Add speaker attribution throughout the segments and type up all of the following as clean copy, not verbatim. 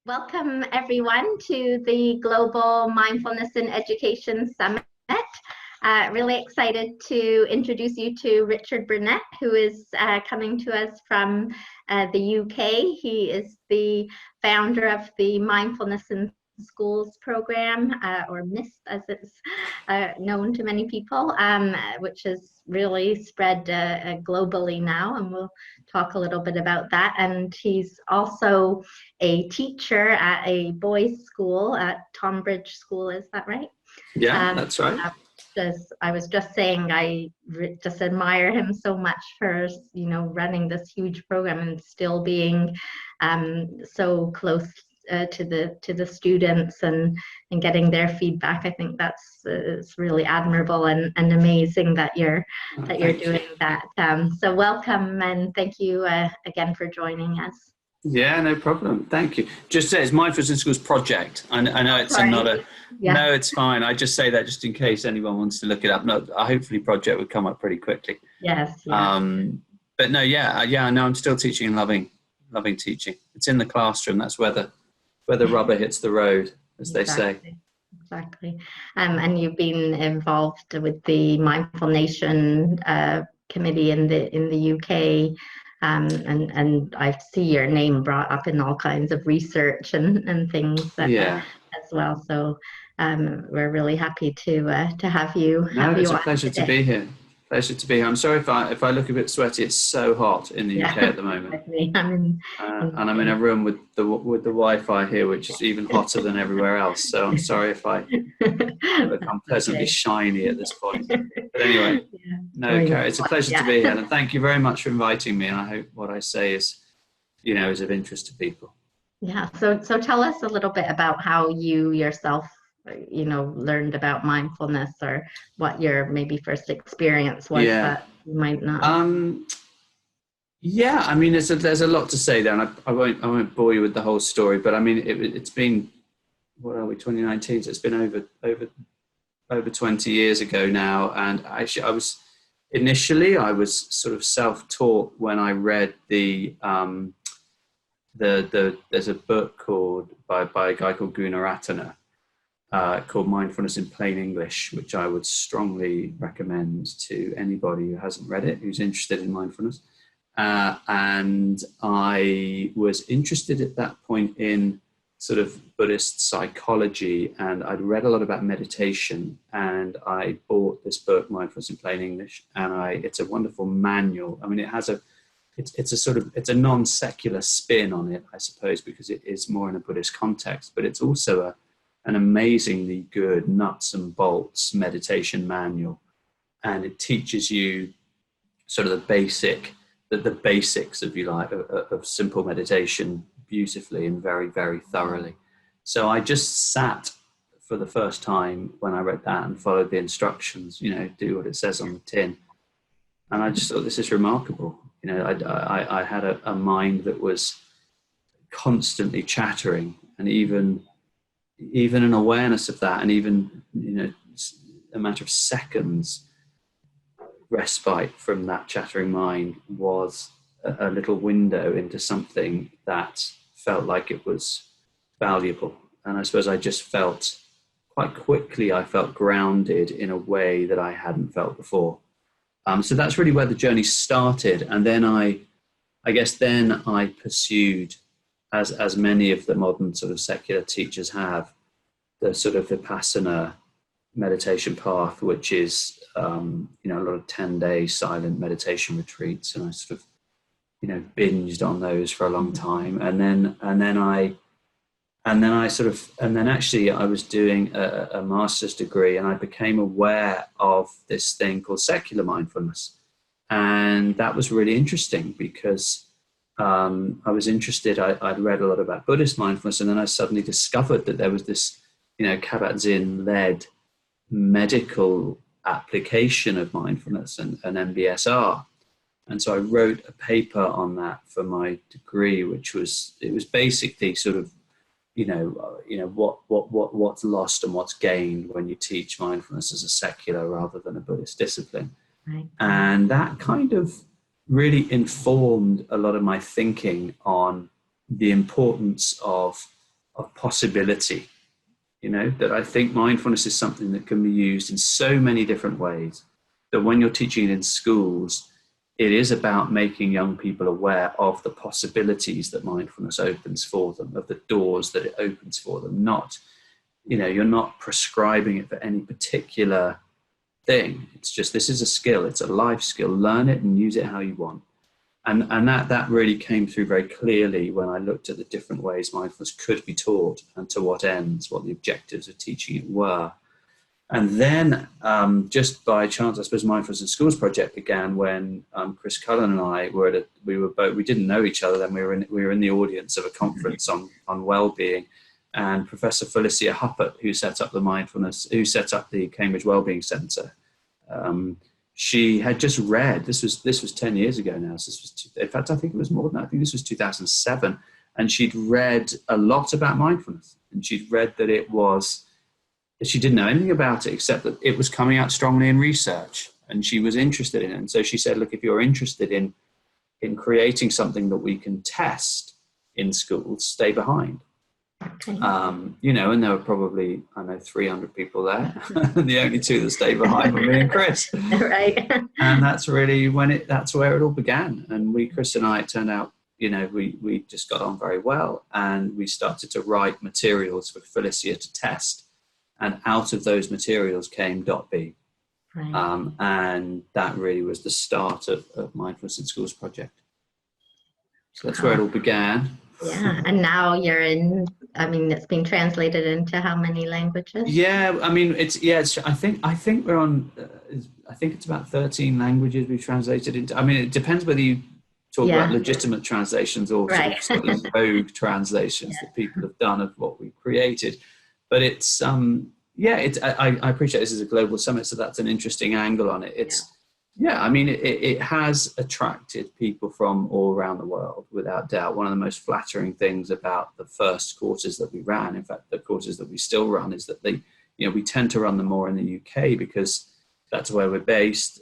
Speaker 1: Welcome everyone to the Global Mindfulness in Education Summit. Really excited to introduce you to Richard Burnett, who is coming to us from the UK. He is the founder of the Mindfulness in Schools program, or MISP as it's known to many people, which has really spread globally now, and we'll talk a little bit about that. And he's also a teacher at a boys' school at Tonbridge School, is that right?
Speaker 2: Yeah, that's right.
Speaker 1: I was just saying, I just admire him so much for, running this huge program and still being so close to the students and getting their feedback. I think that's it's really admirable and amazing that you're doing that. So welcome and thank you again for joining us.
Speaker 2: Yeah, no problem. Thank you. Just say it's Mindfulness in Schools project. I know it's
Speaker 1: Yeah.
Speaker 2: No, it's fine. I just say that just in case anyone wants to look it up. No, hopefully project would come up pretty quickly.
Speaker 1: Yes. Yeah.
Speaker 2: But no, no, I'm still teaching and loving teaching. It's in the classroom. That's where the rubber hits the road, as they say.
Speaker 1: Exactly. And you've been involved with the Mindful Nation committee in the UK. And I see your name brought up in all kinds of research and things as well. So we're really happy to have you.
Speaker 2: It's a pleasure to be here. Pleasure to be here. I'm sorry if I look a bit sweaty. It's so hot in the UK at the moment.
Speaker 1: And
Speaker 2: I'm in a room with the Wi-Fi here, which is even hotter than everywhere else. So I'm sorry if I become pleasantly shiny at this point. But anyway, it's a pleasure to be here, and thank you very much for inviting me. And I hope what I say is of interest to people.
Speaker 1: Yeah. So tell us a little bit about how you yourself learned about mindfulness, or what your maybe first experience was that you might not.
Speaker 2: I mean, there's a lot to say there, and I won't bore you with the whole story. But I mean, it's been, what are we, 2019? So it's been over 20 years ago now. And actually, I was sort of self-taught when I read there's a book by a guy called Gunaratana. Called Mindfulness in Plain English, which I would strongly recommend to anybody who hasn't read it, who's interested in mindfulness. And I was interested at that point in sort of Buddhist psychology, and I'd read a lot about meditation, and I bought this book, Mindfulness in Plain English, and it's a wonderful manual. I mean, it's a non-secular spin on it, I suppose, because it is more in a Buddhist context, but it's also an amazingly good nuts and bolts meditation manual, and it teaches you sort of the basics, if you like, of simple meditation beautifully and very, very thoroughly. So I just sat for the first time when I read that and followed the instructions, do what it says on the tin, and I just thought, this is remarkable. I had a mind that was constantly chattering, and even an awareness of that, and even a matter of seconds respite from that chattering mind was a little window into something that felt like it was valuable. And I suppose I just felt quite quickly, I felt grounded in a way that I hadn't felt before. So that's really where the journey started. And then I pursued, as many of the modern sort of secular teachers have, the sort of Vipassana meditation path, which is a lot of 10-day silent meditation retreats, and I sort of binged on those for a long time, and then actually I was doing a master's degree, and I became aware of this thing called secular mindfulness, and that was really interesting because I was interested. I'd read a lot about Buddhist mindfulness, and then I suddenly discovered that there was this, Kabat-Zinn-led medical application of mindfulness and MBSR. And so I wrote a paper on that for my degree, it was basically sort of, what's lost and what's gained when you teach mindfulness as a secular rather than a Buddhist discipline.
Speaker 1: Right.
Speaker 2: And that kind of really informed a lot of my thinking on the importance of of possibility. That I think mindfulness is something that can be used in so many different ways, that when you're teaching it in schools, it is about making young people aware of the possibilities that mindfulness opens for them, of the doors that it opens for them. Not, you're not prescribing it for any particular thing. It's just, this is a skill. It's a life skill. Learn it and use it how you want. And that really came through very clearly when I looked at the different ways mindfulness could be taught and to what ends, what the objectives of teaching it were. And then just by chance, I suppose, Mindfulness in Schools project began when Chris Cullen and I we didn't know each other then. We were in the audience of a conference on well-being, and Professor Felicia Huppert, who set up the Cambridge Wellbeing Centre, she had just read, this was 10 years ago now, so in fact I think it was more than that, I think this was 2007, and she'd read a lot about mindfulness, and she'd read that she didn't know anything about it except that it was coming out strongly in research, and she was interested in it. And so she said, look, if you're interested in creating something that we can test in schools, stay behind.
Speaker 1: Okay.
Speaker 2: And there were probably, 300 people there. The only two that stayed behind were me and Chris.
Speaker 1: Right.
Speaker 2: And that's really that's where it all began. And Chris and I, it turned out, we just got on very well, and we started to write materials for Felicia to test. And out of those materials came .B.
Speaker 1: Right.
Speaker 2: And that really was the start of Mindfulness in Schools project. So that's where it all began.
Speaker 1: Yeah, and now it's been translated into how many languages?
Speaker 2: Yeah, I think we're on, I think it's about 13 languages we've translated into. It depends whether you talk about legitimate translations or sort of rogue translations that people have done of what we created. But it's, I appreciate this is a global summit, so that's an interesting angle on it. It has attracted people from all around the world, without doubt. One of the most flattering things about the first courses that we ran, in fact, the courses that we still run, is that we tend to run them more in the UK because that's where we're based.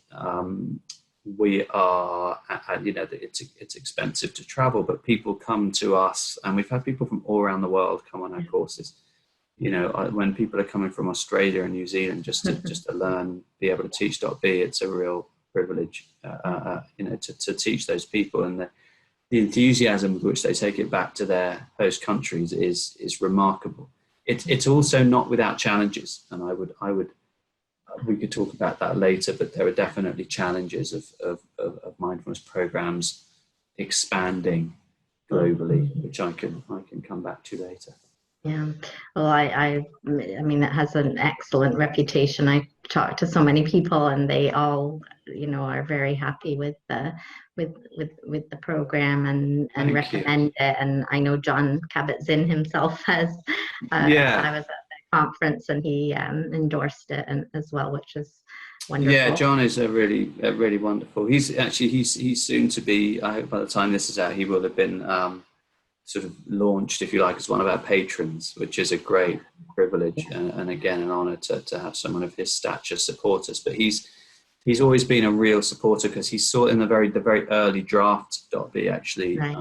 Speaker 2: We are, it's expensive to travel, but people come to us, and we've had people from all around the world come on our courses. When people are coming from Australia and New Zealand just to learn, be able to teach .B, it's a real privilege, to teach those people, and the enthusiasm with which they take it back to their host countries is remarkable. It's also not without challenges, and we could talk about that later, but there are definitely challenges of mindfulness programs expanding globally, which I can come back to later.
Speaker 1: Yeah, well, it has an excellent reputation. I talked to so many people, and they all, are very happy with the program and recommend it. And I know John Kabat-Zinn himself has. I was at the conference, and he endorsed it as well, which is wonderful.
Speaker 2: Yeah, John is a really wonderful. He's soon to be. I hope by the time this is out, he will have been. Sort of launched, if you like, as one of our patrons, which is a great privilege and again an honor to have someone of his stature support us. But he's always been a real supporter, because he saw in the very early draft .B actually,
Speaker 1: right.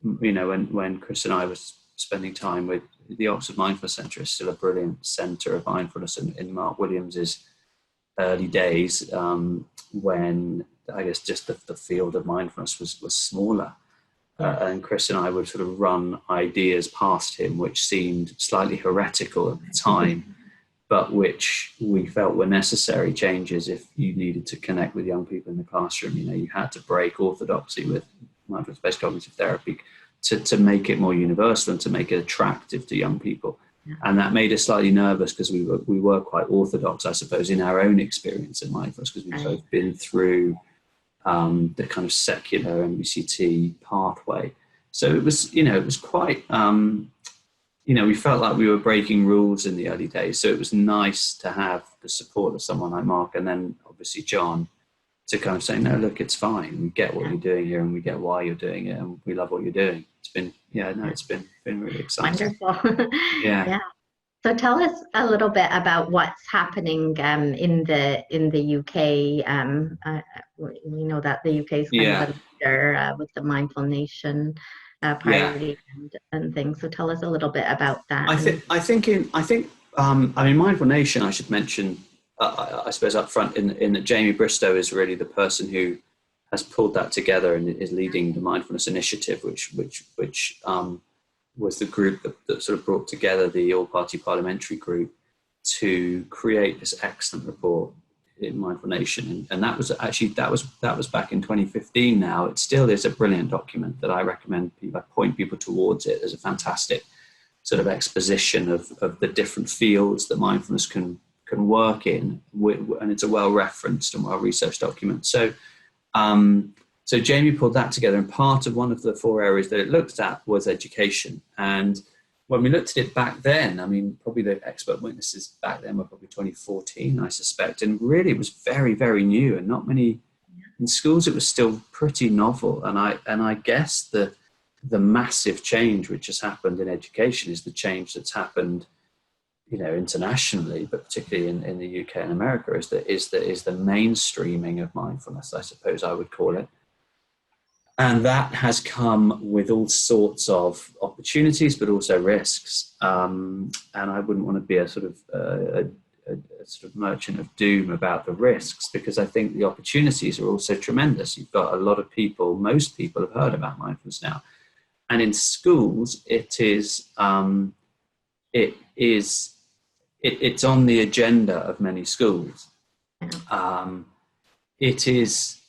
Speaker 2: When Chris and I was spending time with the Oxford Mindfulness Centre, is still a brilliant centre of mindfulness in Mark Williams's early days, when I guess just the field of mindfulness was smaller. And Chris and I would sort of run ideas past him which seemed slightly heretical at the time, but which we felt were necessary changes if you needed to connect with young people in the classroom. You had to break orthodoxy with mindfulness-based cognitive therapy to make it more universal and to make it attractive to young people. Yeah. And that made us slightly nervous, because we were quite orthodox, I suppose, in our own experience in mindfulness, because we've both been through the kind of secular MBCT pathway. So it was quite, we felt like we were breaking rules in the early days. So it was nice to have the support of someone like Mark, and then obviously John, to kind of say, no, look, it's fine. We get what you're doing here, and we get why you're doing it, and we love what you're doing. It's been really exciting.
Speaker 1: Wonderful. Yeah. So tell us a little bit about what's happening in the UK. We know that the UK is kind of a leader with the Mindful Nation priority and things. So tell us a little bit about that.
Speaker 2: I mean, Mindful Nation, I should mention, I suppose up front in that Jamie Bristow is really the person who has pulled that together and is leading the Mindfulness Initiative, which was the group that sort of brought together the all-party parliamentary group to create this excellent report in Mindful Nation. And that was back in 2015 now. It still is a brilliant document that I recommend people, I point people towards it as a fantastic sort of exposition of the different fields that mindfulness can work in. And it's a well-referenced and well-researched document. So Jamie pulled that together, and part of one of the 4 areas that it looked at was education. And when we looked at it back then, I mean, probably the expert witnesses back then were probably 2014, I suspect. And really it was very, very new, and not many in schools. It was still pretty novel. And I guess the massive change which has happened in education is the change that's happened, internationally, but particularly in the UK and America, is the mainstreaming of mindfulness, I suppose I would call it. And that has come with all sorts of opportunities, but also risks. And I wouldn't want to be a sort of merchant of doom about the risks, because I think the opportunities are also tremendous. You've got a lot of people, most people have heard about mindfulness now. And in schools, it's on the agenda of many schools. It is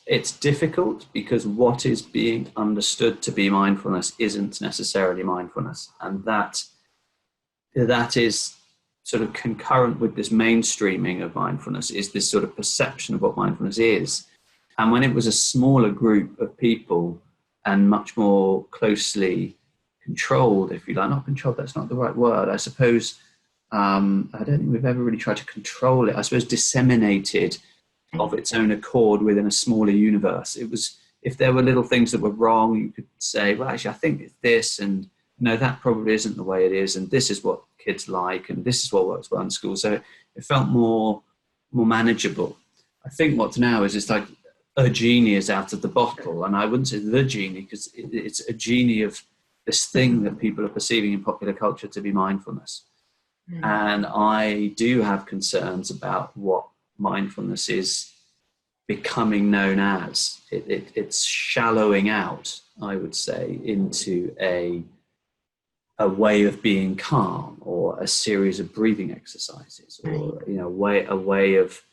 Speaker 2: it's difficult because what is being understood to be mindfulness isn't necessarily mindfulness, and that is sort of concurrent with this mainstreaming of mindfulness, is this sort of perception of what mindfulness is. And when it was a smaller group of people and much more closely controlled, if you like, not controlled, that's not the right word, I suppose. I don't think we've ever really tried to control it. I suppose disseminated of its own accord within a smaller universe. It was, if there were little things that were wrong, you could say, well, actually, I think it's this, and no, that probably isn't the way it is, and this is what kids like, and this is what works well in school. So it felt more manageable. I think what's now is it's like a genie is out of the bottle, and I wouldn't say the genie, because it's a genie of this thing that people are perceiving in popular culture to be mindfulness. And I do have concerns about what mindfulness is becoming known as. It's shallowing out, I would say, into a way of being calm, or a series of breathing exercises, or a way of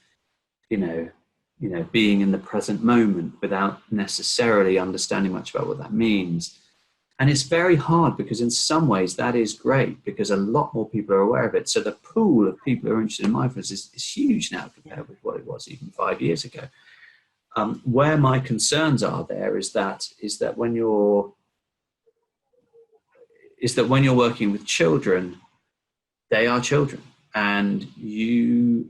Speaker 2: being in the present moment without necessarily understanding much about what that means. And it's very hard, because in some ways that is great, because a lot more people are aware of it. So the pool of people who are interested in mindfulness is huge now compared with what it was even 5 years ago. Where my concerns are there is that when you're working with children, they are children, and we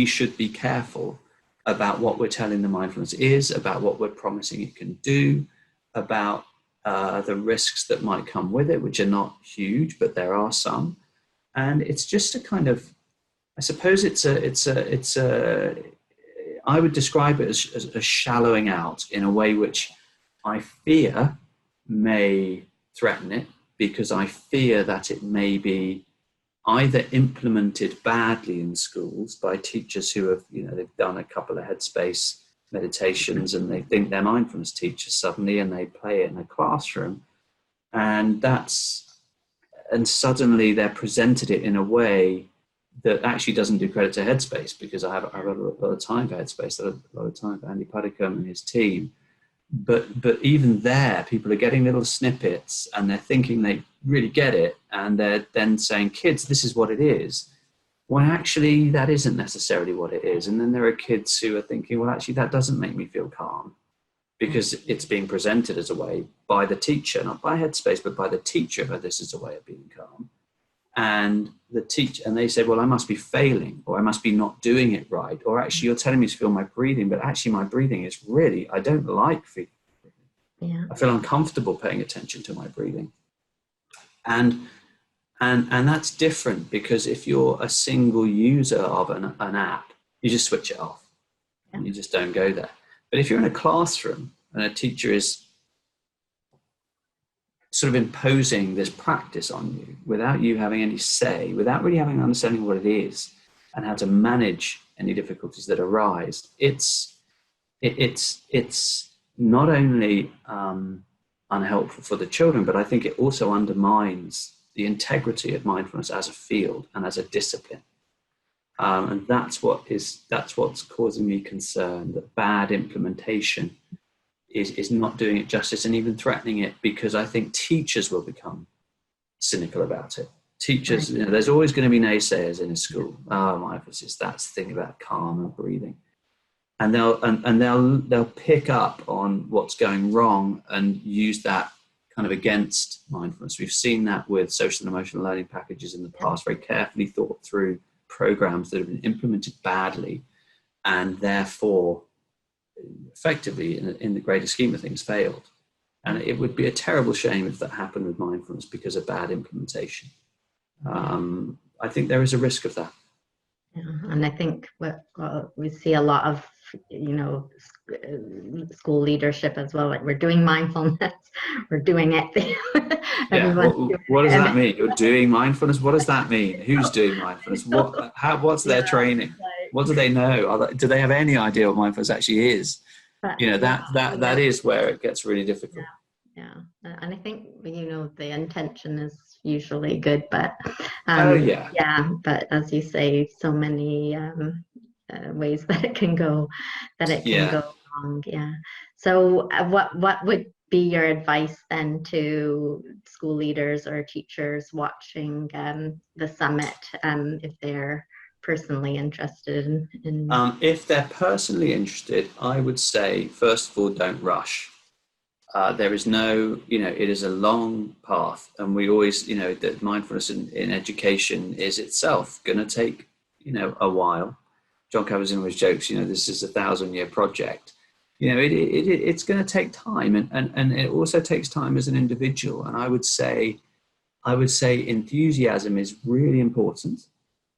Speaker 2: should be careful about what we're telling them mindfulness is, about what we're promising it can do, about the risks that might come with it, which are not huge, but there are some. And it's just a kind of, I suppose I would describe it as a shallowing out in a way which I fear may threaten it, because I fear that it may be either implemented badly in schools by teachers who have, they've done a couple of headspace meditations and they think they're mindfulness teachers suddenly, and they play it in a classroom, and suddenly they're presented it in a way that actually doesn't do credit to Headspace, because I have a lot of time for Headspace, a lot of time for Andy Puddicombe and his team. But even there, people are getting little snippets, and they're thinking they really get it, and they're then saying, kids, this is what it is. Well, actually, that isn't necessarily what it is. And then there are kids who are thinking, well, actually, that doesn't make me feel calm, because it's being presented as a way by the teacher, not by Headspace, but by the teacher, that this is a way of being calm. And they say, well, I must be failing, or I must be not doing it right, or actually you're telling me to feel my breathing, but actually my breathing is really, I don't like feeling breathing. Yeah. I feel uncomfortable paying attention to my breathing. And that's different, because if you're a single user of an app, you just switch it off and you just don't go there. But if you're in a classroom and a teacher is sort of imposing this practice on you without you having any say, without really having an understanding of what it is and how to manage any difficulties that arise, it's not only unhelpful for the children, but I think it also undermines the integrity of mindfulness as a field and as a discipline. And that's what's causing me concern, that bad implementation is not doing it justice and even threatening it, because I think teachers will become cynical about it. Teachers,
Speaker 1: Right.
Speaker 2: you know, there's always going to be naysayers in a school. Oh, mindfulness, that's the thing about calm and breathing. And they'll pick up on what's going wrong and use that kind of against mindfulness. We've seen that with social and emotional learning packages in the past, very carefully thought through programs that have been implemented badly and therefore effectively in the greater scheme of things failed. And it would be a terrible shame if that happened with mindfulness because of bad implementation. I think there is a risk of that.
Speaker 1: Yeah, and I think we see a lot of, school leadership as well. Like, we're doing mindfulness, we're doing it.
Speaker 2: Yeah. What does that mean? You're doing mindfulness. What does that mean? Who's doing mindfulness? What's their training? What do they know? Do they have any idea what mindfulness actually is? That is where it gets really difficult.
Speaker 1: Yeah, and I think the intention is usually good, but but as you say, so many ways that it can go wrong. Yeah. So what would be your advice then to school leaders or teachers watching the summit, if they're personally interested in
Speaker 2: if they're personally interested, I would say, first of all, don't rush. There is no, it is a long path, and we always, that mindfulness in education is itself going to take, a while. John Kabat-Zinn always jokes, this is a 1,000-year project. It's going to take time, and it also takes time as an individual. And I would say enthusiasm is really important,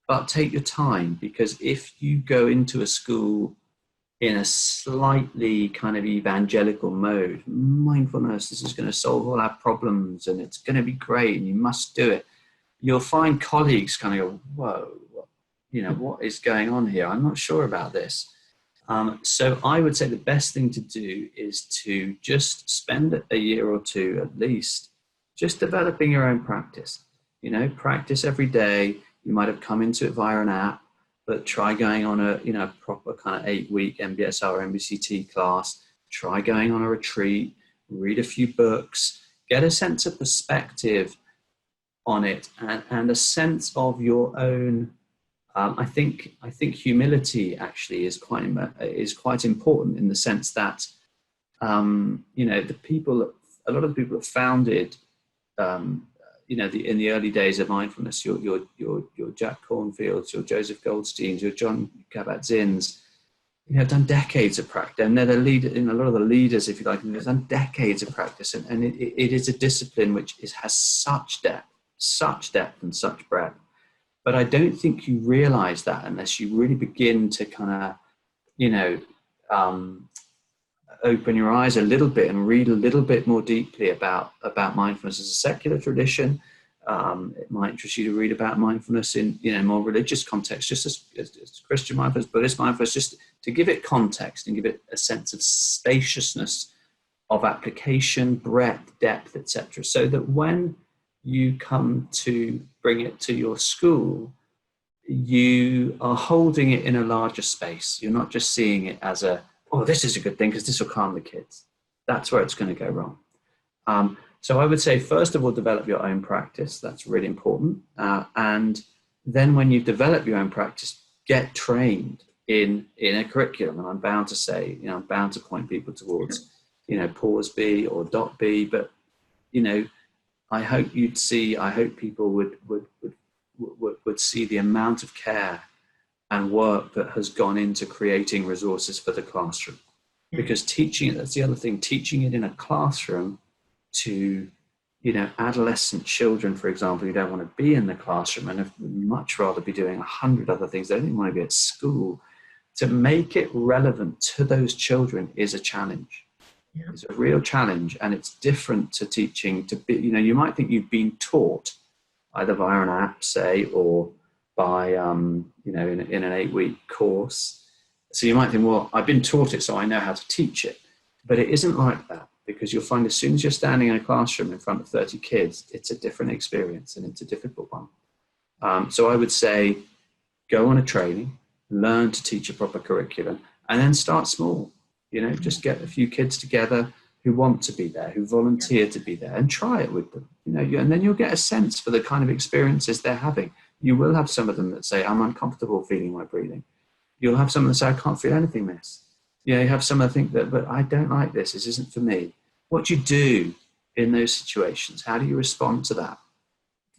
Speaker 2: but take your time, because if you go into a school in a slightly kind of evangelical mode, mindfulness, this is going to solve all our problems and it's going to be great and you must do it, you'll find colleagues kind of go, whoa, what is going on here? I'm not sure about this. So I would say the best thing to do is to just spend a year or two at least just developing your own practice. Practice every day. You might have come into it via an app, but try going on a proper kind of 8-week MBSR or MBCT class. Try going on a retreat, read a few books, get a sense of perspective on it, and a sense of your own. I think humility actually is quite important, in the sense that a lot of the people that founded in the early days of mindfulness, your Jack Cornfields, your Joseph Goldsteins, your John Kabat-Zinns, have done decades of practice, and they're the leader in a lot of the leaders, if you like, and they've done decades of practice, and it is a discipline which has such depth and such breadth. But I don't think you realize that unless you really begin to kind of, open your eyes a little bit and read a little bit more deeply about mindfulness as a secular tradition. It might interest you to read about mindfulness in more religious context, just as Christian mindfulness, Buddhist mindfulness, just to give it context and give it a sense of spaciousness of application, breadth, depth, etc. So that when you come to bring it to your school, you are holding it in a larger space. You're not just seeing it as this is a good thing because this will calm the kids. That's where it's going to go wrong. So I would say, first of all, develop your own practice. That's really important. And then when you develop your own practice, get trained in a curriculum. And I'm bound to say, I'm bound to point people towards, Paws B or .B. But, I hope people would see the amount of care and work that has gone into creating resources for the classroom. Because teaching it, that's the other thing, teaching it in a classroom to, adolescent children, for example, who don't want to be in the classroom and would much rather be doing 100 other things. They don't even want to be at school. to make it relevant to those children is a challenge.
Speaker 1: Yeah.
Speaker 2: It's a real challenge, and it's different to teaching to be, you might think you've been taught either via an app, say, or by, in an 8-week course. So you might think, well, I've been taught it, so I know how to teach it. But it isn't like that, because you'll find as soon as you're standing in a classroom in front of 30 kids, it's a different experience, and it's a difficult one. So I would say, go on a training, learn to teach a proper curriculum, and then start small. Just get a few kids together who want to be there, who volunteer to be there, and try it with them. And then you'll get a sense for the kind of experiences they're having. You will have some of them that say, I'm uncomfortable feeling my breathing. You'll have some that say, I can't feel anything, miss. You have some that think that, but I don't like this. This isn't for me. What do you do in those situations? How do you respond to that?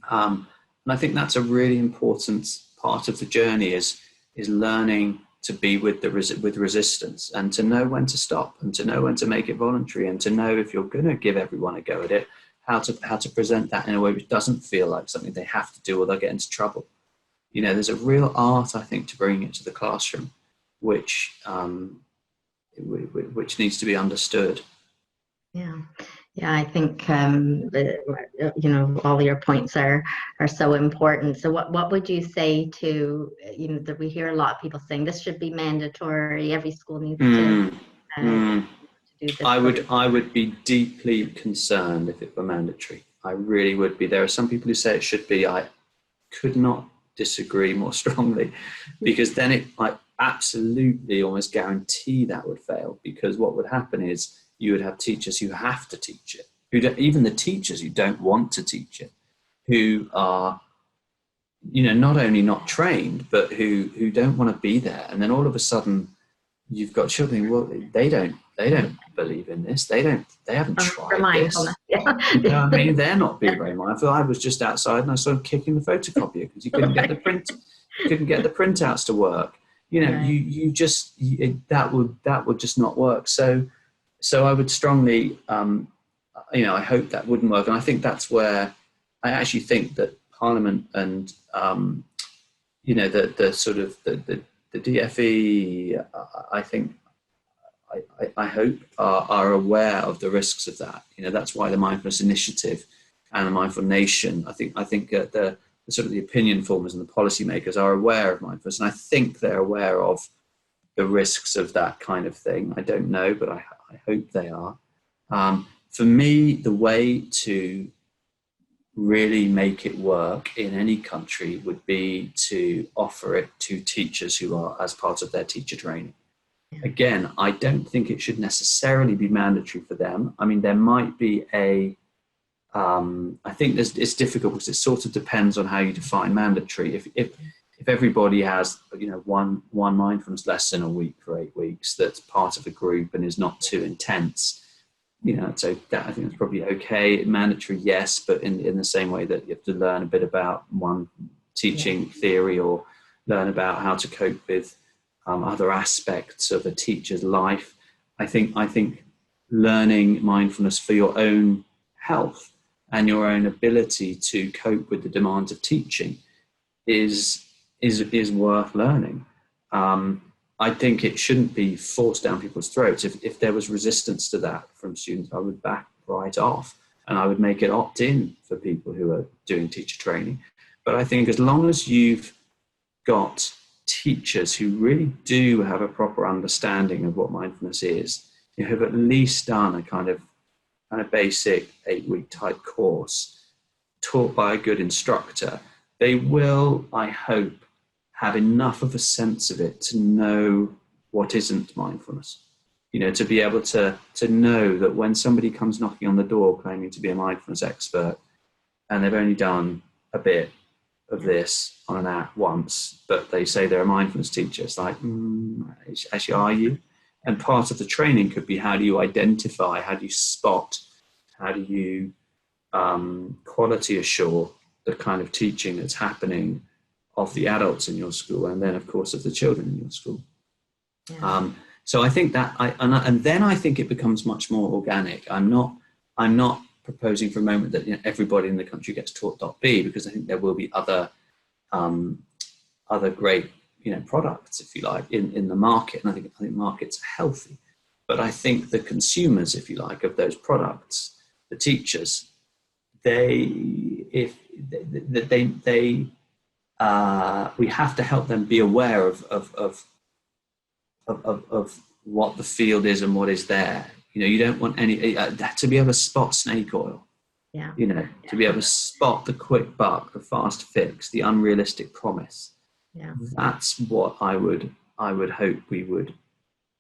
Speaker 2: And I think that's a really important part of the journey is learning to be with resistance, and to know when to stop, and to know when to make it voluntary, and to know if you're going to give everyone a go at it, how to present that in a way which doesn't feel like something they have to do or they'll get into trouble. There's a real art, I think, to bringing it to the classroom, which needs to be understood.
Speaker 1: Yeah, I think all your points are so important. So what would you say to that we hear a lot of people saying this should be mandatory, every school needs to do this?
Speaker 2: I would be deeply concerned if it were mandatory. I really would be. There are some people who say it should be. I could not disagree more strongly, because then I absolutely almost guarantee that would fail, because what would happen is you would have teachers who have to teach it, even the teachers who don't want to teach it, who are, not only not trained, but who don't want to be there. And then all of a sudden you've got children, well, they don't believe in this. They haven't tried this. I mean, they're not being very mindful. I was just outside and I saw him kicking the photocopier because you couldn't get the printouts to work. That would just not work. So I would strongly, I hope that wouldn't work. And I think that's where I actually think that Parliament and, the sort of the DFE, I hope are aware of the risks of that. That's why the Mindfulness Initiative and the Mindful Nation, I think the sort of the opinion formers and the policymakers are aware of mindfulness. And I think they're aware of the risks of that kind of thing. I don't know, but I hope they are. For me, the way to really make it work in any country would be to offer it to teachers who are as part of their teacher training. Again, I don't think it should necessarily be mandatory for them. I mean, there might be I think it's difficult because it sort of depends on how you define mandatory. If everybody has, one mindfulness lesson a week for 8 weeks that's part of a group and is not too intense, so that I think it's probably okay. Mandatory, yes, but in the same way that you have to learn a bit about one teaching theory or learn about how to cope with other aspects of a teacher's life. I think learning mindfulness for your own health and your own ability to cope with the demands of teaching is worth learning. I think it shouldn't be forced down people's throats. If there was resistance to that from students, I would back right off, and I would make it opt-in for people who are doing teacher training. But I think as long as you've got teachers who really do have a proper understanding of what mindfulness is, who have at least done a kind of basic 8-week type course taught by a good instructor, they will, I hope, have enough of a sense of it to know what isn't mindfulness. To be able to know that when somebody comes knocking on the door claiming to be a mindfulness expert and they've only done a bit of this on an app once, but they say they're a mindfulness teacher, it's like, actually, are you? And part of the training could be, how do you identify, how do you spot, how do you quality assure the kind of teaching that's happening of the adults in your school, and then of course of the children in your school. So I think that and then I think it becomes much more organic. I'm not proposing for a moment that everybody in the country gets taught .B, because I think there will be other great products, if you like, in the market. And I think markets are healthy. But I think the consumers, if you like, of those products, the teachers, we have to help them be aware of what the field is and what is there. You don't want to be able to spot snake oil.
Speaker 1: Yeah.
Speaker 2: To be able to spot the quick buck, the fast fix, the unrealistic promise.
Speaker 1: Yeah.
Speaker 2: That's what I would hope we would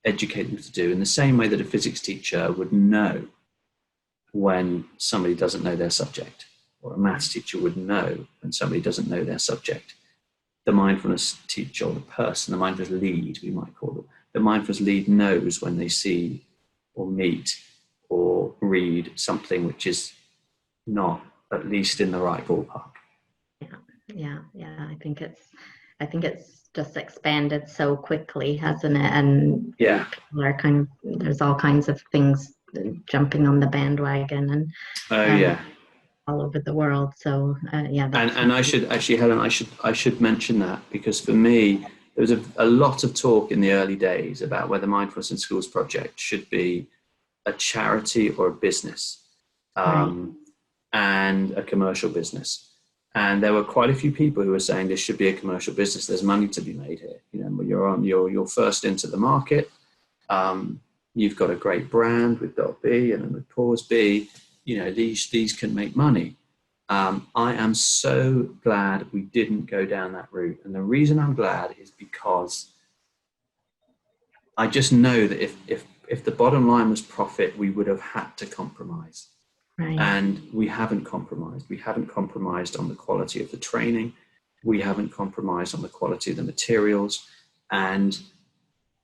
Speaker 2: educate them to do, in the same way that a physics teacher would know when somebody doesn't know their subject, or a maths teacher would know when somebody doesn't know their subject. The mindfulness teacher, or the person, the mindfulness lead, we might call them, the mindfulness lead knows when they see or meet or read something which is not at least in the right ballpark.
Speaker 1: Yeah. I think it's just expanded so quickly, hasn't it? And
Speaker 2: yeah,
Speaker 1: people are there's all kinds of things jumping on the bandwagon, and all over the world. So
Speaker 2: and I should actually, Helen, I should mention that, because for me there was a lot of talk in the early days about whether Mindfulness in Schools project should be a charity or a business, and a commercial business. And there were quite a few people who were saying this should be a commercial business. There's money to be made here. You're first into the market. You've got a great brand with .be and then with Paws B. These can make money. I am so glad we didn't go down that route. And the reason I'm glad is because I just know that if the bottom line was profit, we would have had to compromise.
Speaker 1: Right.
Speaker 2: And we haven't compromised. We haven't compromised on the quality of the training. We haven't compromised on the quality of the materials. And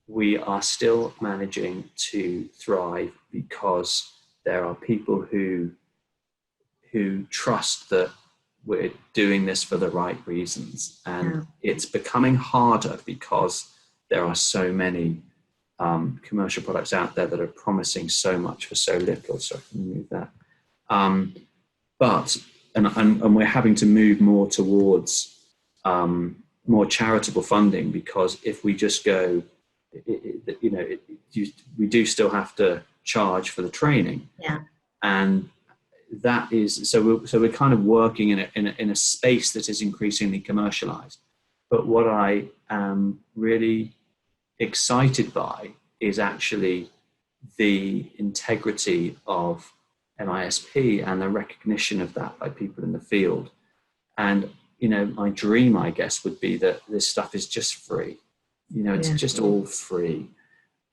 Speaker 2: we are still managing to thrive because there are people who trust that we're doing this for the right reasons. And it's becoming harder because there are so many commercial products out there that are promising so much for so little. So I can remove that. But we're having to move more towards more charitable funding, because if we just go, we do still have to charge for the training.
Speaker 1: Yeah.
Speaker 2: And that is so we're kind of working in a space that is increasingly commercialized. But what I am really excited by is actually the integrity of MISP and the recognition of that by people in the field. And my dream, I guess, would be that this stuff is just free. It's just all free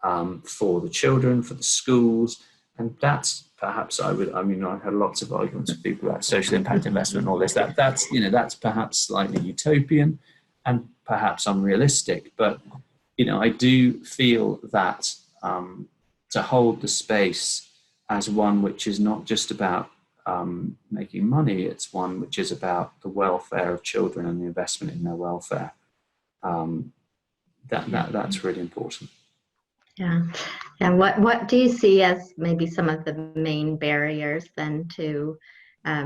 Speaker 2: for the children, for the schools. And that's perhaps I had lots of arguments with people about social impact investment and all this. That's perhaps slightly utopian and perhaps unrealistic. But I do feel that to hold the space as one which is not just about making money, it's one which is about the welfare of children and the investment in their welfare. That's really important.
Speaker 1: Yeah. And what do you see as maybe some of the main barriers then to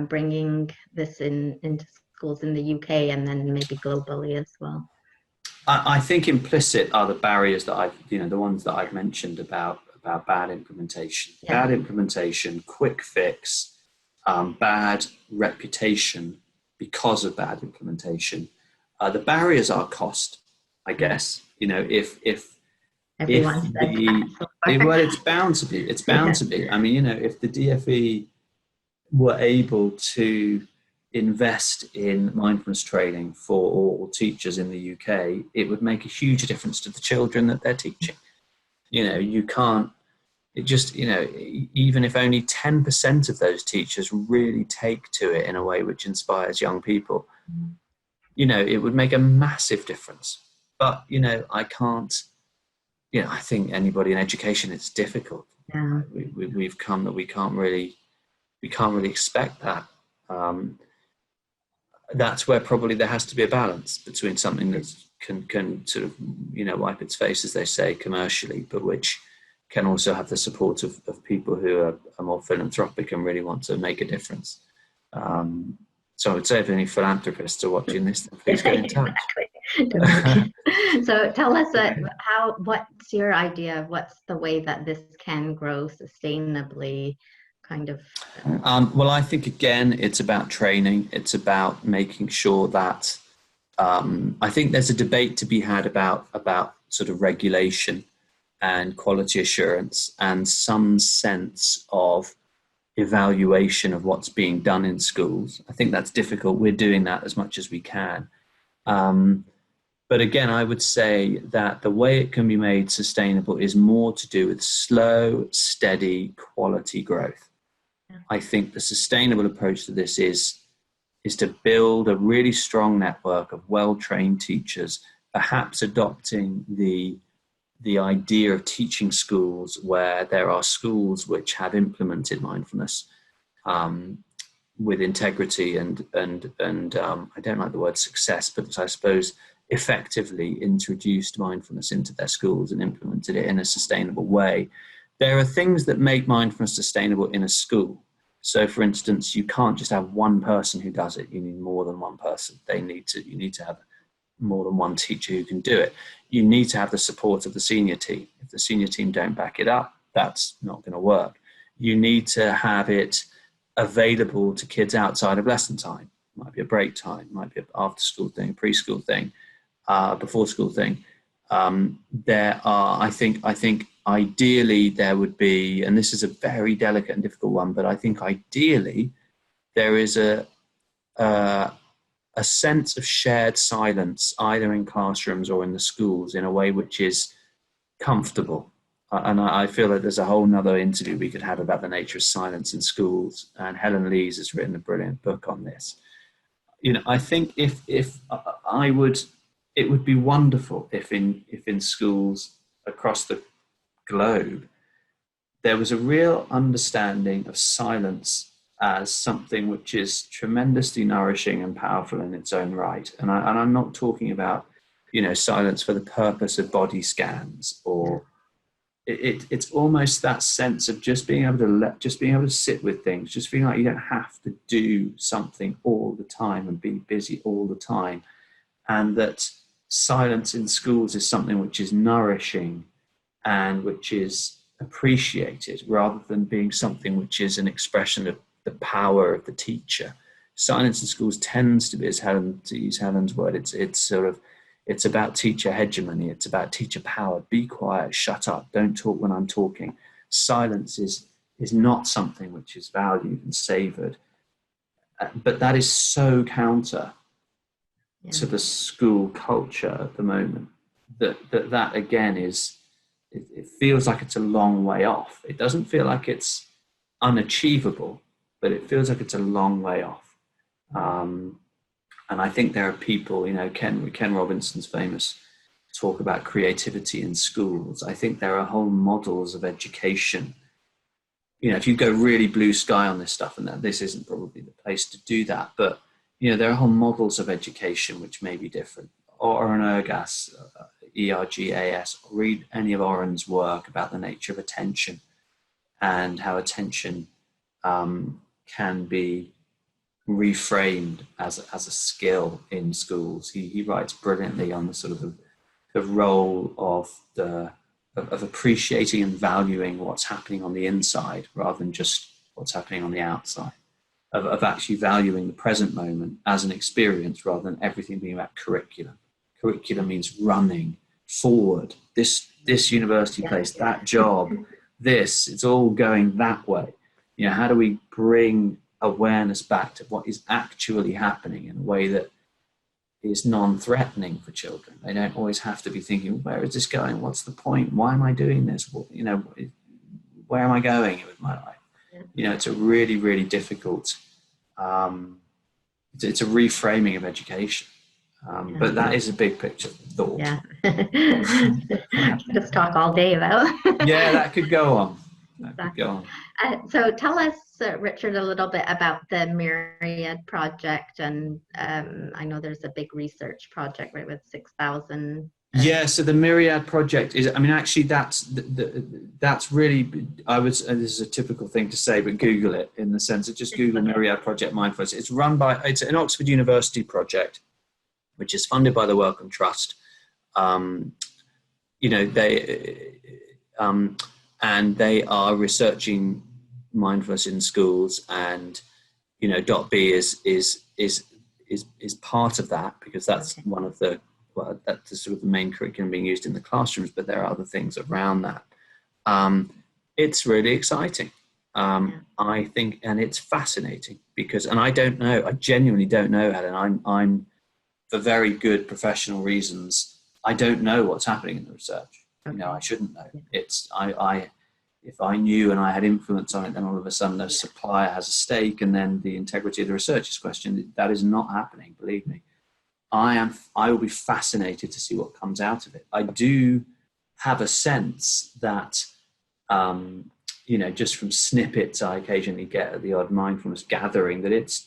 Speaker 1: bringing this into schools in the UK and then maybe globally as well?
Speaker 2: I think implicit are the barriers that the ones that I've mentioned about bad implementation. Bad implementation, quick fix, bad reputation because of bad implementation. The barriers are cost, I guess. If it's bound to be. It's bound to be. I mean, if the DFE were able to invest in mindfulness training for all teachers in the UK, it would make a huge difference to the children that they're teaching. You can't, even if only 10% of those teachers really take to it in a way which inspires young people, it would make a massive difference. But, I can't, I think anybody in education, it's difficult.
Speaker 1: Yeah.
Speaker 2: We've come that we can't really expect that. That's where probably there has to be a balance between something that can sort of, wipe its face, as they say, commercially, but which can also have the support of people who are more philanthropic and really want to make a difference. So I would say if any philanthropists are watching this, then please get in touch.
Speaker 1: So tell us what's your idea of what's the way that this can grow sustainably, kind of?
Speaker 2: Well, I think, again, it's about training. It's about making sure that I think there's a debate to be had about sort of regulation and quality assurance and some sense of evaluation of what's being done in schools. I think that's difficult. We're doing that as much as we can. But again, I would say that the way it can be made sustainable is more to do with slow, steady, quality growth. Yeah. I think the sustainable approach to this is to build a really strong network of well-trained teachers, perhaps adopting the idea of teaching schools where there are schools which have implemented mindfulness with integrity and I don't like the word success, but I suppose effectively introduced mindfulness into their schools and implemented it in a sustainable way. There are things that make mindfulness sustainable in a school. So, for instance, you can't just have one person who does it. You need more than one person. You need to have more than one teacher who can do it. You need to have the support of the senior team. If the senior team don't back it up, that's not going to work. You need to have it available to kids outside of lesson time. It might be a break time, might be an after school thing, a preschool thing, before school thing. There are, I think ideally there would be, and this is a very delicate and difficult one, but I think ideally there is a sense of shared silence either in classrooms or in the schools in a way which is comfortable. And I feel that there's a whole nother interview we could have about the nature of silence in schools. And Helen Lees has written a brilliant book on this. I think it would be wonderful if in schools across the globe, there was a real understanding of silence as something which is tremendously nourishing and powerful in its own right. And I'm not talking about, silence for the purpose of body scans or it's almost that sense of just being able to sit with things, just feeling like you don't have to do something all the time and be busy all the time. And that silence in schools is something which is nourishing and which is appreciated rather than being something which is an expression of the power of the teacher. Silence in schools tends to be, to use Helen's word, it's about teacher hegemony. It's about teacher power. Be quiet, shut up, don't talk when I'm talking. Silence is not something which is valued and savored. But that is so counter to the school culture at the moment that again it feels like it's a long way off. It doesn't feel like it's unachievable, but it feels like it's a long way off. And I think there are people, Ken Robinson's famous talk about creativity in schools. I think there are whole models of education. If you go really blue sky on this stuff, and this isn't probably the place to do that, but there are whole models of education which may be different. Oren Ergas, ERGAS, read any of Oren's work about the nature of attention and how attention can be reframed as a skill in schools. He writes brilliantly on the sort of the role of appreciating and valuing what's happening on the inside rather than just what's happening on the outside. Of actually valuing the present moment as an experience rather than everything being about curriculum. Curriculum means running forward. This university place, that job, it's all going that way. How do we bring awareness back to what is actually happening in a way that is non-threatening for children? They don't always have to be thinking, where is this going? What's the point? Why am I doing this? Where am I going with my life? It's a really, really difficult, it's a reframing of education. But that is a big picture thought.
Speaker 1: Yeah. Just talk all day though.
Speaker 2: Yeah, that could go on.
Speaker 1: So tell us, Richard, a little bit about the Myriad project. And I know there's a big research project, right, with 6,000.
Speaker 2: Yeah, so the Myriad project is, actually that's really, this is a typical thing to say, but Google it, in the sense of just Google Myriad Project Mindfulness. It's an Oxford University project. which is funded by the Wellcome Trust. And they are researching mindfulness in schools, and .B is part of that, because that's one of the, well, that's sort of the main curriculum being used in the classrooms, but there are other things around that. It's really exciting, I think, and it's fascinating because, and I genuinely don't know, Helen. I'm for very good professional reasons, I don't know what's happening in the research. I shouldn't know. If I knew and I had influence on it, then all of a sudden a supplier has a stake, and then the integrity of the research is questioned. That is not happening, believe me. I will be fascinated to see what comes out of it. I do have a sense that, just from snippets I occasionally get at the odd mindfulness gathering, that it's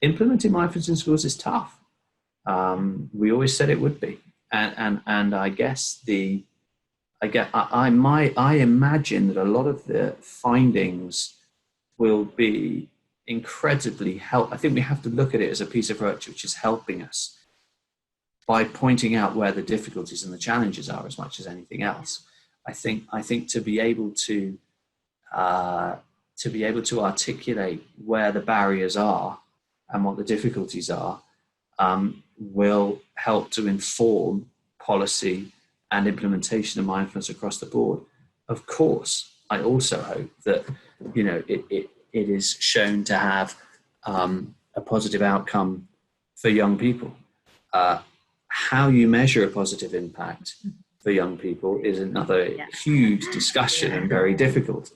Speaker 2: implementing mindfulness in schools is tough. We always said it would be. And I guess I imagine that a lot of the findings will be incredibly helpful. I think we have to look at it as a piece of work which is helping us by pointing out where the difficulties and the challenges are as much as anything else. I think to be able to articulate where the barriers are and what the difficulties are will help to inform policy and implementation of mindfulness across the board. Of course, I also hope that it is shown to have a positive outcome for young people. How you measure a positive impact for young people is another huge discussion and very difficult.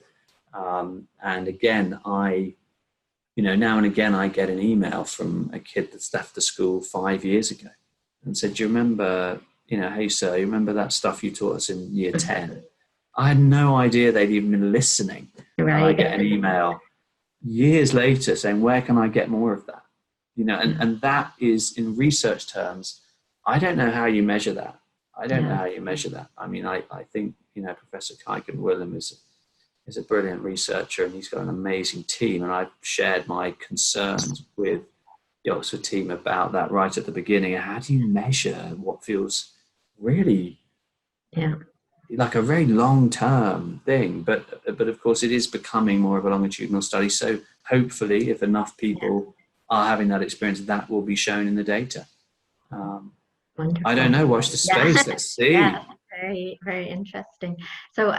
Speaker 2: And again, now and again, I get an email from a kid that's left the school 5 years ago and said, "Do you remember, hey sir, you remember that stuff you taught us in year 10? I had no idea they'd even been listening." Right. And I get an email years later saying, "Where can I get more of that?" And that is, in research terms, I don't know how you measure that. I mean, I think, Professor Kuiken-Willem is a brilliant researcher, and he's got an amazing team. And I've shared my concerns with the Oxford team about that right at the beginning. How do you measure what feels really like a very long-term thing? But of course, it is becoming more of a longitudinal study. So hopefully, if enough people are having that experience, that will be shown in the data. I don't know. Watch the space. Let's see.
Speaker 1: Yeah, very, very interesting. So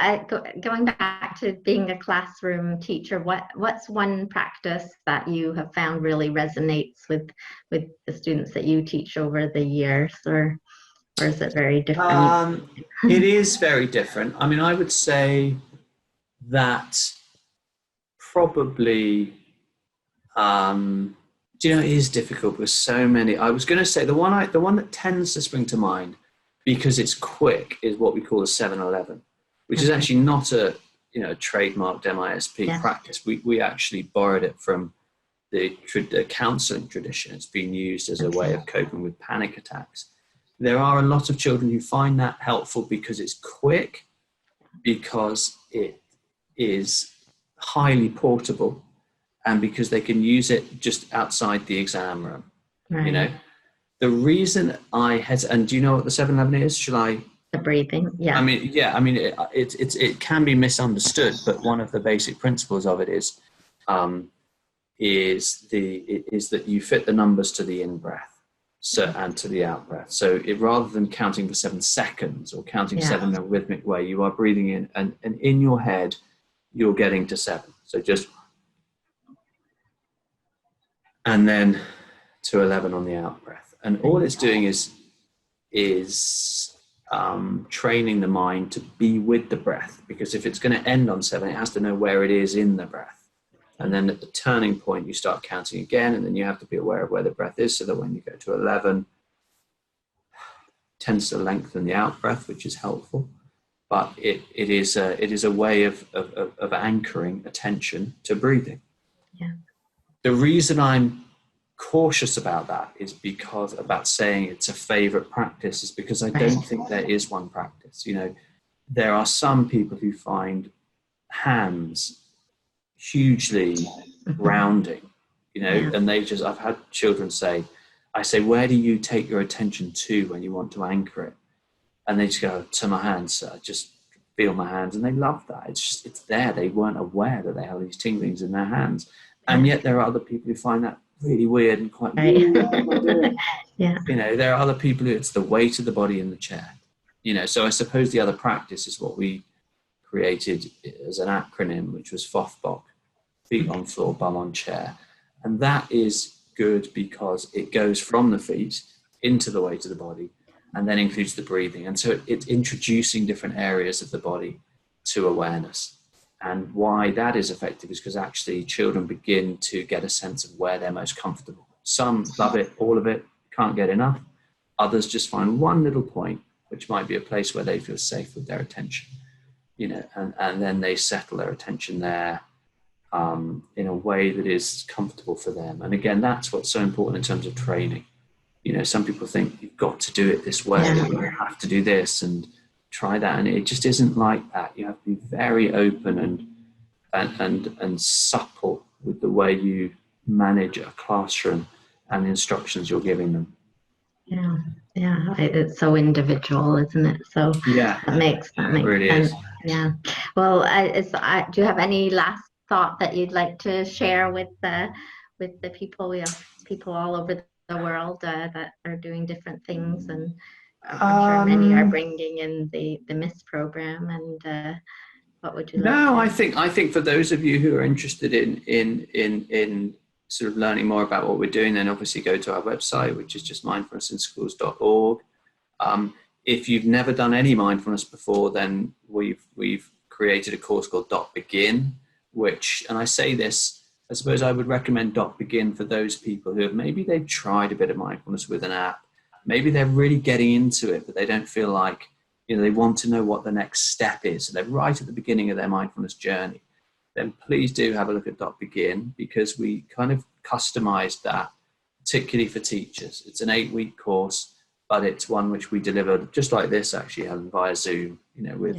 Speaker 1: going back to being a classroom teacher, what's one practice that you have found really resonates with the students that you teach over the years, or is it very different?
Speaker 2: It is very different. I mean, I would say that probably, it is difficult with so many. I was going to say the one that tends to spring to mind, because it's quick, is what we call a 7-11, which is actually not a trademarked MISP practice. We actually borrowed it from the counselling tradition. It's been used as a way of coping with panic attacks. There are a lot of children who find that helpful because it's quick, because it is highly portable, and because they can use it just outside the exam room. Right. The reason and do you know what the 7-11 is? Shall I?
Speaker 1: The breathing, yeah.
Speaker 2: It can be misunderstood, but one of the basic principles of it is that you fit the numbers to the in-breath and to the out-breath. So rather than counting for 7 seconds or counting 7 in a rhythmic way, you are breathing in, and in your head, you're getting to 7. So just, and then to 11 on the out-breath. And all it's doing is training the mind to be with the breath, because if it's going to end on 7, it has to know where it is in the breath. And then at the turning point, you start counting again, and then you have to be aware of where the breath is, so that when you go to 11, it tends to lengthen the out-breath, which is helpful. But it is a way of anchoring attention to breathing. Yeah. The reason I'm cautious about that is about saying it's a favorite practice is because I don't think there is one practice. There are some people who find hands hugely grounding, and I've had children say, I say, where do you take your attention to when you want to anchor it? And they just go, to my hands. I just feel my hands, and they love that. It's there. They weren't aware that they have these tinglings in their hands. And yet there are other people who find that really weird and quite,
Speaker 1: right.
Speaker 2: what am I doing?
Speaker 1: Yeah.
Speaker 2: You know, there are other people who it's the weight of the body in the chair. You know, so I suppose the other practice is what we created as an acronym, which was FOFBOC, feet on floor, bum on chair. And that is good because it goes from the feet into the weight of the body and then includes the breathing. And so it's introducing different areas of the body to awareness. And why that is effective is because actually children begin to get a sense of where they're most comfortable. Some love it, all of it, can't get enough. Others just find one little point, which might be a place where they feel safe with their attention, you know, and then they settle their attention there in a way that is comfortable for them. And again, that's what's so important in terms of training. You know, some people think you've got to do it this way, you have to do this and try that, and it just isn't like that. You have to be very open and supple with the way you manage a classroom and the instructions you're giving them.
Speaker 1: Yeah, it's so individual, isn't it? So that makes
Speaker 2: really
Speaker 1: sense.
Speaker 2: Is.
Speaker 1: Yeah. Well, do you have any last thought that you'd like to share with the people? We have people all over the world that are doing different things, and I'm sure many are bringing in the MISP program. And what would you like?
Speaker 2: No, I think for those of you who are interested in sort of learning more about what we're doing, then obviously go to our website, which is just mindfulnessinschools.org. If you've never done any mindfulness before, then we've created a course called .begin, which, and I say this, I suppose I would recommend .begin for those people who have maybe they've tried a bit of mindfulness with an app, maybe they're really getting into it, but they don't feel like, you know, they want to know what the next step is. So they're right at the beginning of their mindfulness journey. Then please do have a look at .begin, because we kind of customized that particularly for teachers. It's an 8-week course, but it's one which we delivered just like this, actually, Helen, via Zoom, you know, with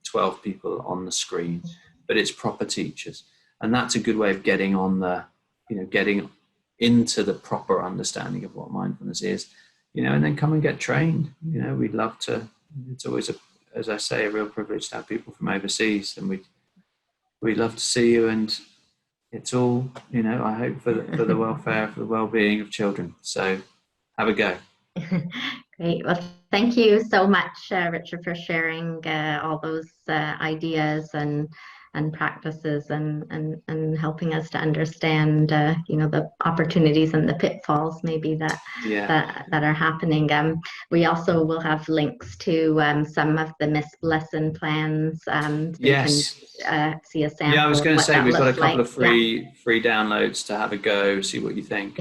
Speaker 2: 12 people on the screen, but it's proper teachers. And that's a good way of getting on the, you know, getting into the proper understanding of what mindfulness is, you know, and then come and get trained. You know, we'd love to, it's always, as I say, a real privilege to have people from overseas, and we'd love to see you, and it's all, you know, I hope for the welfare, for the well-being of children. So have a go.
Speaker 1: Great. Well, thank you so much, Richard, for sharing all those ideas and practices and helping us to understand, you know, the opportunities and the pitfalls maybe that are happening. We also will have links to some of the MISP lesson plans. So you can see a sample.
Speaker 2: Yeah, I was going to say we've got a couple of free downloads to have a go, see what you think.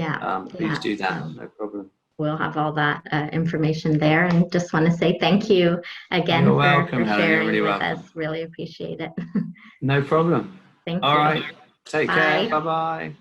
Speaker 2: Please do that. No problem.
Speaker 1: We'll have all that information there, and just want to say thank you again
Speaker 2: for sharing
Speaker 1: with us. Really appreciate it.
Speaker 2: No problem.
Speaker 1: Thank you.
Speaker 2: All right. Take care. Bye-bye.